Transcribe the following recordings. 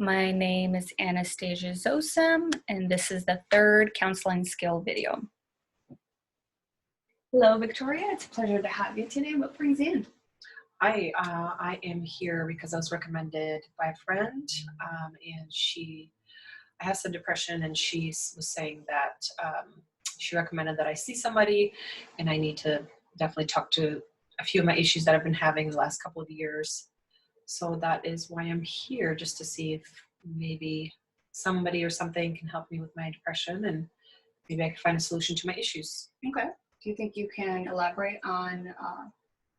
My name is Anastasia Zosem, and this is the third counseling skill video. Hello, Victoria. It's a pleasure to have you today. What brings you in? I am here because I was recommended by a friend, and I have some depression, and she was saying that she recommended that I see somebody, and I need to definitely talk to a few of my issues that I've been having the last couple of years. So that is why I'm here, just to see if maybe somebody or something can help me with my depression, and maybe I can find a solution to my issues. Okay. Do you think you can elaborate on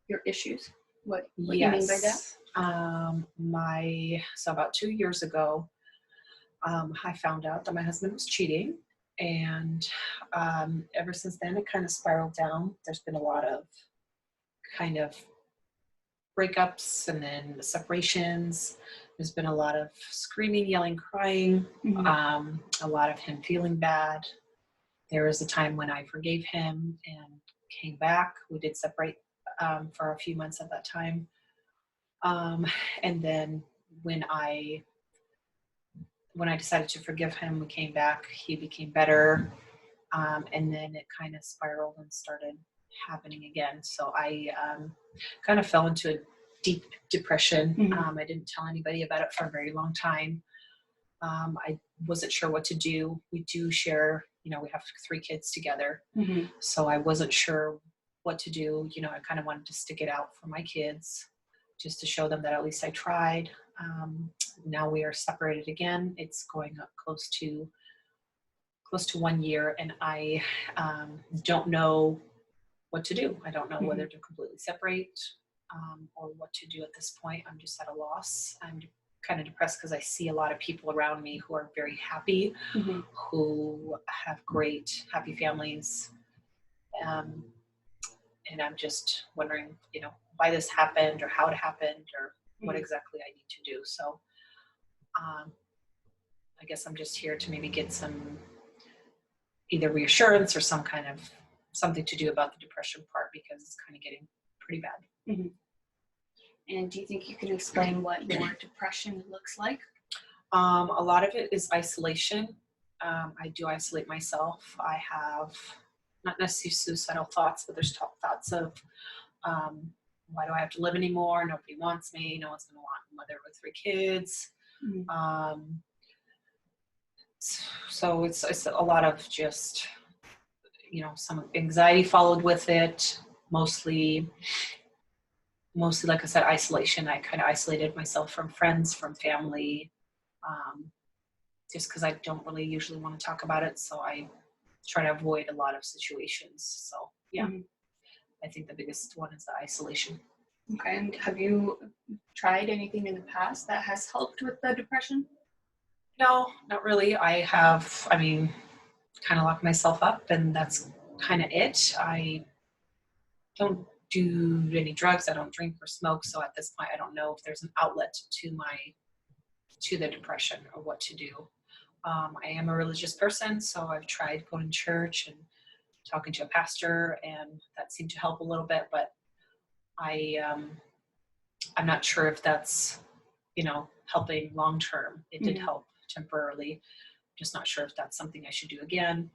your issues? What Yes. you mean by that? So about 2 years ago, I found out that my husband was cheating, and ever since then it kind of spiraled down. There's been a lot of kind of breakups and then separations. There's been a lot of screaming, yelling, crying, a lot of him feeling bad. There was a time when I forgave him and came back. We did separate for a few months at that time. And then when I decided to forgive him, we came back, he became better. And then it kind of spiraled and started happening again. So I kind of fell into a deep depression. I didn't tell anybody about it for a very long time. I wasn't sure what to do. We do share, we have 3 kids together. So I wasn't sure what to do. I kind of wanted to stick it out for my kids, just to show them that at least I tried. Now we are separated again. It's going up close to 1 year, and I don't know what to do. I don't know whether to completely separate or what to do at this point. I'm just at a loss. I'm kind of depressed because I see a lot of people around me who are very happy, who have great, happy families. And I'm just wondering, why this happened or how it happened or what exactly I need to do. So I guess I'm just here to maybe get some either reassurance or some kind of something to do about the depression part, because it's kind of getting pretty bad. And do you think you can explain what your depression looks like? A lot of it is isolation. I do isolate myself. I have not necessarily suicidal thoughts, but there's thoughts of why do I have to live anymore? Nobody wants me. No one's going to want a mother with 3 kids. So it's a lot of just, some anxiety followed with it. Mostly, like I said, isolation. I kind of isolated myself from friends, from family, just because I don't really usually want to talk about it. So I try to avoid a lot of situations. So yeah, I think the biggest one is the isolation. Okay, and have you tried anything in the past that has helped with the depression? No, not really. Kind of lock myself up, and that's kind of it. I don't do any drugs. I don't drink or smoke. So at this point, I don't know if there's an outlet to the depression or what to do. I am a religious person, so I've tried going to church and talking to a pastor, and that seemed to help a little bit, but I'm not sure if that's, helping long term. It did help temporarily. Just not sure if that's something I should do again.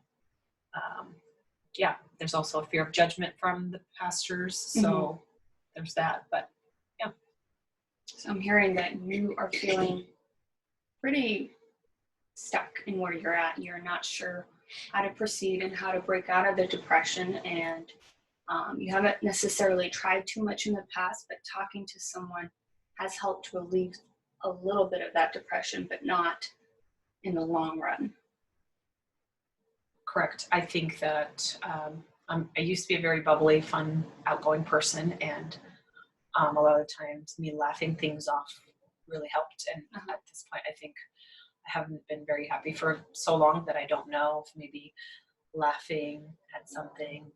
There's also a fear of judgment from the pastors, so there's that, but yeah. So I'm hearing that you are feeling pretty stuck in where you're at. You're not sure how to proceed and how to break out of the depression, and you haven't necessarily tried too much in the past, but talking to someone has helped relieve a little bit of that depression, but not in the long run. Correct. I think that I used to be a very bubbly, fun, outgoing person, and a lot of times me laughing things off really helped. And at this point, I think I haven't been very happy for so long that I don't know if maybe laughing at something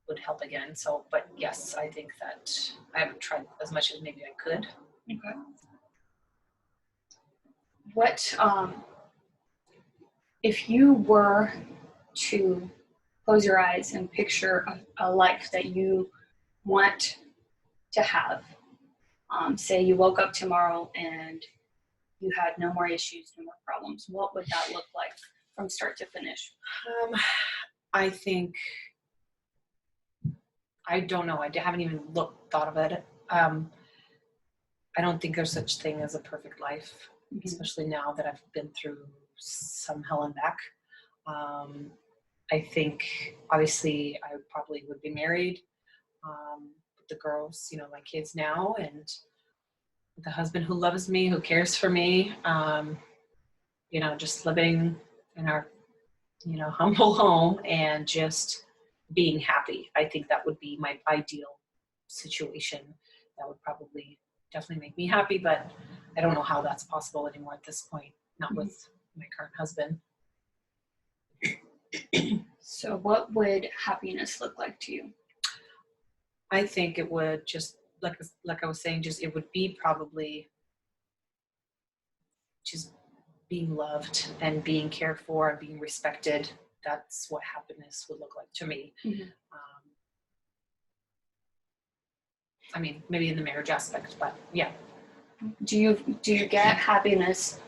would help again. So, but yes, I think that I haven't tried as much as maybe I could. Okay. What, if you were to close your eyes and picture a life that you want to have, say you woke up tomorrow and you had no more issues, no more problems, what would that look like from start to finish? I think, I don't know. I haven't even thought of it. I don't think there's such thing as a perfect life, especially now that I've been through some hell and back. I think obviously I probably would be married with the girls, my kids now, and the husband who loves me, who cares for me, just living in our, humble home and just being happy. I think that would be my ideal situation. That would probably definitely make me happy, but I don't know how that's possible anymore at this point, not with my current husband. So what would happiness look like to you? I think it would just, like I was saying, it would be probably just being loved and being cared for and being respected. That's what happiness would look like to me. I mean, maybe in the marriage aspect, but yeah. Do you get happiness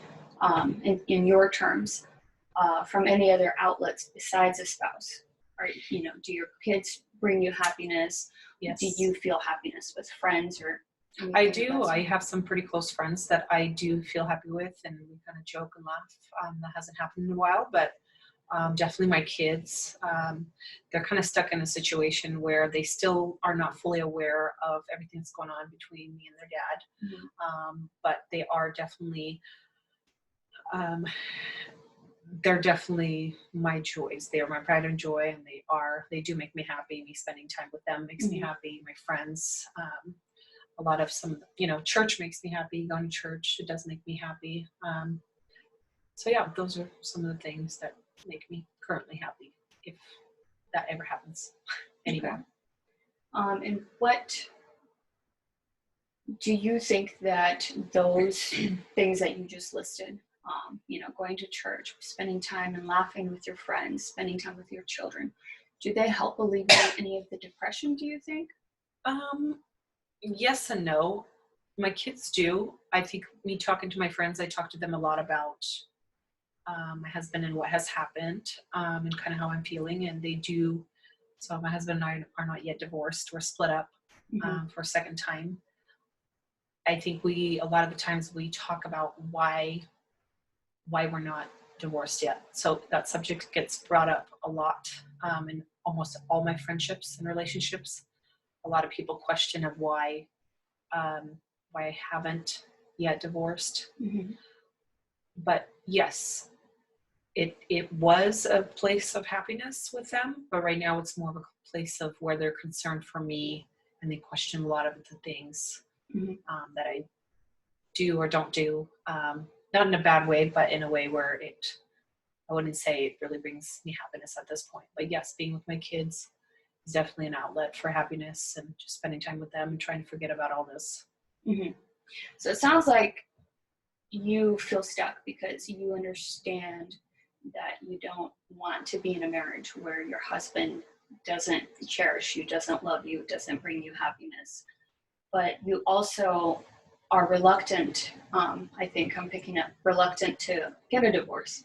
in your terms from any other outlets besides a spouse? Or do your kids bring you happiness? Yes. Do you feel happiness with friends or? I do. I have some pretty close friends that I do feel happy with, and we kind of joke and laugh. That hasn't happened in a while, but definitely my kids. They're kind of stuck in a situation where they still are not fully aware of everything that's going on between me and their dad, but they are definitely. They're definitely my joys. They are my pride and joy, and they do make me happy. Me spending time with them makes me happy. My friends, a lot of church makes me happy. Going to church, it does make me happy. So yeah, those are some of the things that make me currently happy, if that ever happens anymore. Okay. And what do you think that those things that you just listed, going to church, spending time and laughing with your friends, spending time with your children, do they help alleviate any of the depression, do you think? Yes and no. My kids do. I think me talking to my friends, I talk to them a lot about my husband and what has happened, and kind of how I'm feeling, and they do. So my husband and I are not yet divorced. We're split up for a second time. I think a lot of the times we talk about why we're not divorced yet. So that subject gets brought up a lot in almost all my friendships and relationships. A lot of people question of why I haven't yet divorced. But yes, it was a place of happiness with them, but right now it's more of a place of where they're concerned for me, and they question a lot of the things that I do or don't do. Not in a bad way, but in a way where I wouldn't say it really brings me happiness at this point. But yes, being with my kids is definitely an outlet for happiness, and just spending time with them and trying to forget about all this. So it sounds like you feel stuck because you understand that you don't want to be in a marriage where your husband doesn't cherish you, doesn't love you, doesn't bring you happiness. But you also are reluctant, I think I'm picking up, reluctant to get a divorce.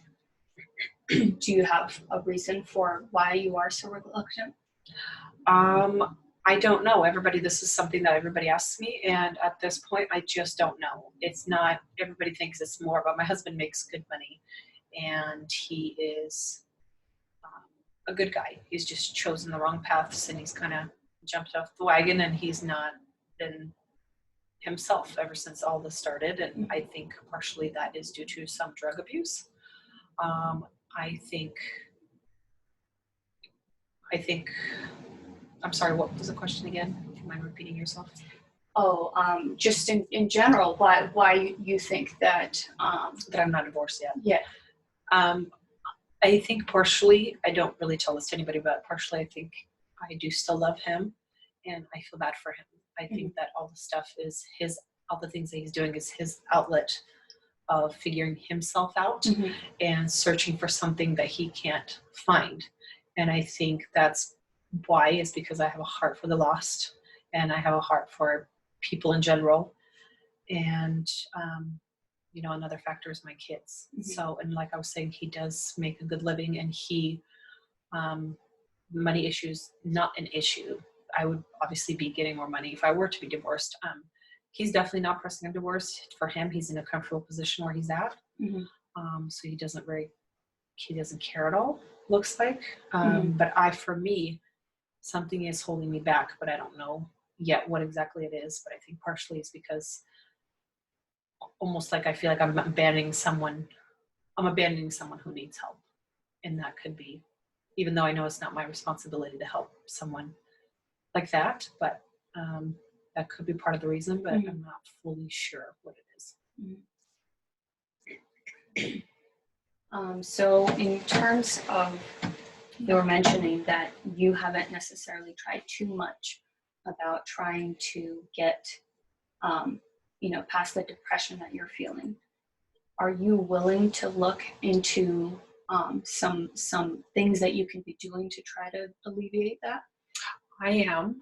Do you have a reason for why you are so reluctant? I don't know. This is something that everybody asks me, and at this point, I just don't know. It's not, everybody thinks it's more about, my husband makes good money, and he is a good guy. He's just chosen the wrong paths, and he's kind of jumped off the wagon, and he's not been himself ever since all this started, and I think partially that is due to some drug abuse. I think, I'm sorry, what was the question again? Do you mind repeating yourself? Just in general, why you think that that I'm not divorced yet? Yeah. I think partially, I don't really tell this to anybody, but partially I think I do still love him, and I feel bad for him. I think that all the stuff is all the things that he's doing is his outlet of figuring himself out and searching for something that he can't find. And I think that's why, is because I have a heart for the lost, and I have a heart for people in general. And another factor is my kids. Mhm. So, and like I was saying, he does make a good living, and money issues, not an issue. I would obviously be getting more money if I were to be divorced. He's definitely not pressing a divorce. For him, he's in a comfortable position where he's at. Mhm. So he doesn't care at all, looks like. Mhm. But for me, something is holding me back, but I don't know yet what exactly it is. But I think partially it's because almost like I feel like I'm abandoning someone who needs help. And that could be, even though I know it's not my responsibility to help someone like that, but that could be part of the reason, but Mhm. I'm not fully sure what it is. So in terms of, you were mentioning that you haven't necessarily tried too much about trying to get, past the depression that you're feeling. Are you willing to look into some things that you can be doing to try to alleviate that? I am.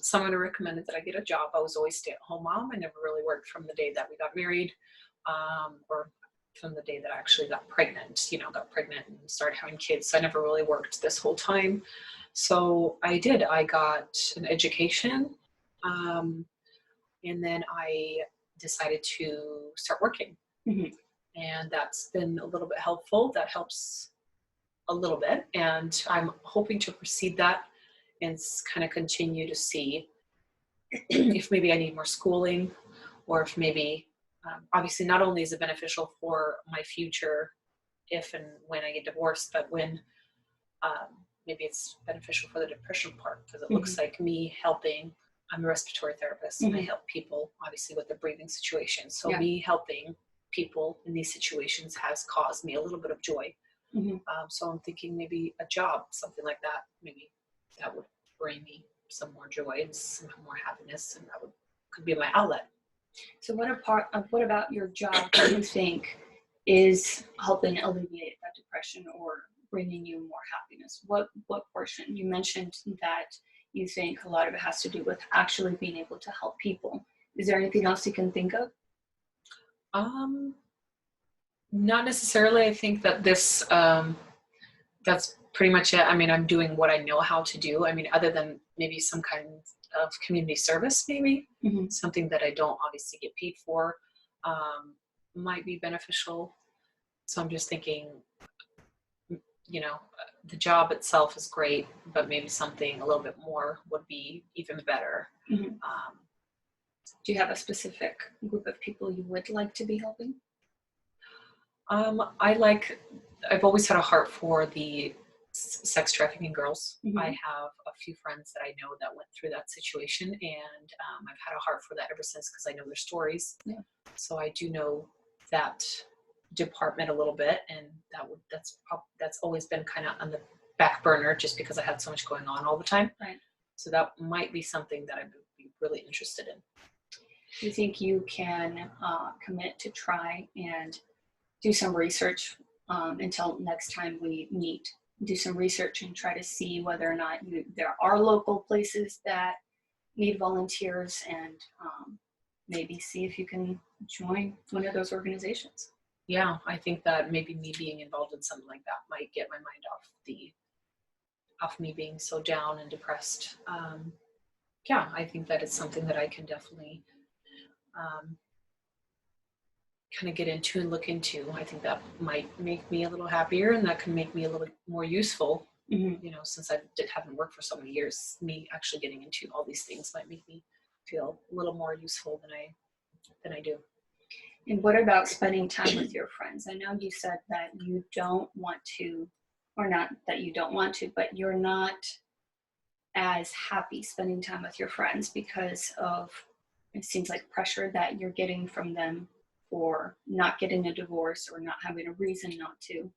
Someone recommended that I get a job. I was always stay-at-home mom. I never really worked from the day that we got married, or from the day that I actually got pregnant. Got pregnant and started having kids. So I never really worked this whole time. So I did. I got an education, and then I decided to start working, Mhm. and that's been a little bit helpful. That helps a little bit, and I'm hoping to proceed that and kind of continue to see if maybe I need more schooling, or if maybe, obviously, not only is it beneficial for my future if and when I get divorced, but when maybe it's beneficial for the depression part, because it looks Mhm. like me helping. I'm a respiratory therapist, and I Mhm. help people obviously with the breathing situation. So Yeah. me helping people in these situations has caused me a little bit of joy. Mhm. So I'm thinking maybe a job, something like that. Maybe that would bring me some more joy and some more happiness, and could be my outlet. So what about your job do you think is helping alleviate that depression or bringing you more happiness? What portion? You mentioned that you think a lot of it has to do with actually being able to help people. Is there anything else you can think of? Um, Not necessarily. I think that that's pretty much it. I mean, I'm doing what I know how to do. I mean, other than maybe some kind of community service, maybe Mm-hmm. something that I don't obviously get paid for, might be beneficial. So I'm just thinking, the job itself is great, but maybe something a little bit more would be even better. Mm-hmm. Um, Do you have a specific group of people you would like to be helping? I've always had a heart for the sex trafficking girls. Mhm. I have a few friends that I know that went through that situation, and I've had a heart for that ever since, because I know their stories. Yeah. So I do know that department a little bit, and that's always been kind of on the back burner, just because I had so much going on all the time. Right. So that might be something that I would be really interested in. Do you think you can commit to try and do some research until next time we meet? Do some research and try to see whether or not there are local places that need volunteers, and maybe see if you can join one of those organizations. Yeah, I think that maybe me being involved in something like that might get my mind off me being so down and depressed. Yeah, I think that it's something that I can definitely kind of get into and look into. I think that might make me a little happier, and that can make me a little more useful. Mm-hmm. Since I haven't worked for so many years, me actually getting into all these things might make me feel a little more useful than I do. And what about spending time with your friends? I know you said that you don't want to, or not that you don't want to, but you're not as happy spending time with your friends because of, it seems like, pressure that you're getting from them for not getting a divorce or not having a reason not to.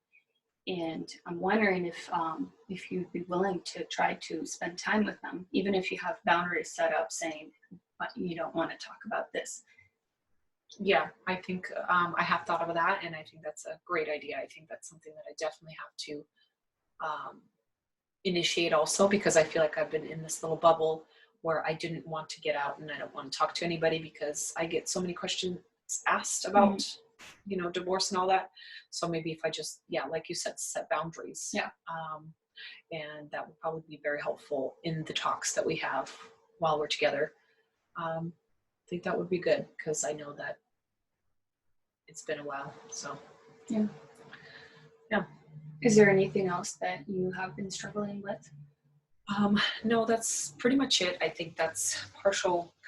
And I'm wondering if you'd be willing to try to spend time with them, even if you have boundaries set up saying, but you don't want to talk about this. Yeah, I think I have thought of that, and I think that's a great idea. I think that's something that I definitely have to initiate also, because I feel like I've been in this little bubble where I didn't want to get out, and I don't want to talk to anybody because I get so many questions asked about divorce and all that. So maybe if I just, yeah, like you said, set boundaries. Yeah. And that would probably be very helpful in the talks that we have while we're together. I think that would be good because I know that it's been a while. So Is there anything else that you have been struggling with? no, that's pretty much it. I think that's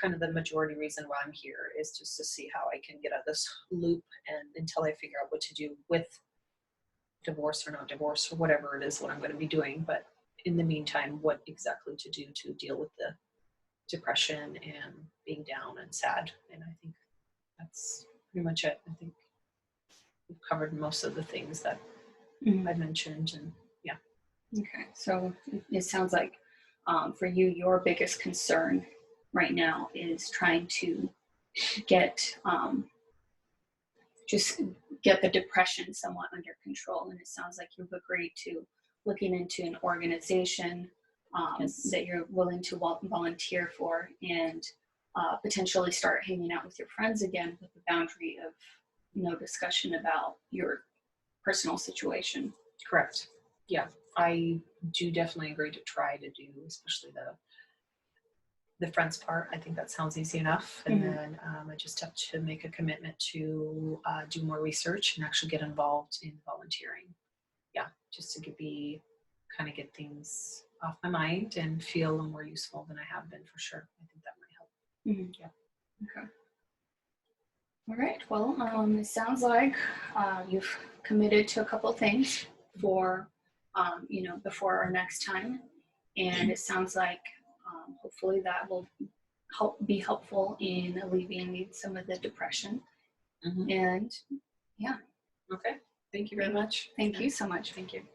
kind of the majority reason why I'm here is just to see how I can get out of this loop and until I figure out what to do with divorce or not divorce or whatever it is what I'm going to be doing. But in the meantime, what exactly to do to deal with the depression and being down and sad. And I think that's pretty much it. I think we've covered most of the things that I mentioned. And Okay, so it sounds like for you, your biggest concern right now is trying to get just get the depression somewhat under control. And it sounds like you've agreed to looking into an organization Yes. that you're willing to volunteer for and potentially start hanging out with your friends again with the boundary of no discussion about your personal situation. correct. Yeah, I do definitely agree to try to do, especially the friends part. I think that sounds easy enough. And then I just have to make a commitment to do more research and actually get involved in volunteering. Yeah, just to get things off my mind and feel a little more useful than I have been for sure. I think that might help. Yeah. Okay. All right. Well, it sounds like you've committed to a couple of things for, before our next time, and it sounds like hopefully that will be helpful in alleviating some of the depression. Mhm. And Okay. Thank you very much. thank you so much. Thank you.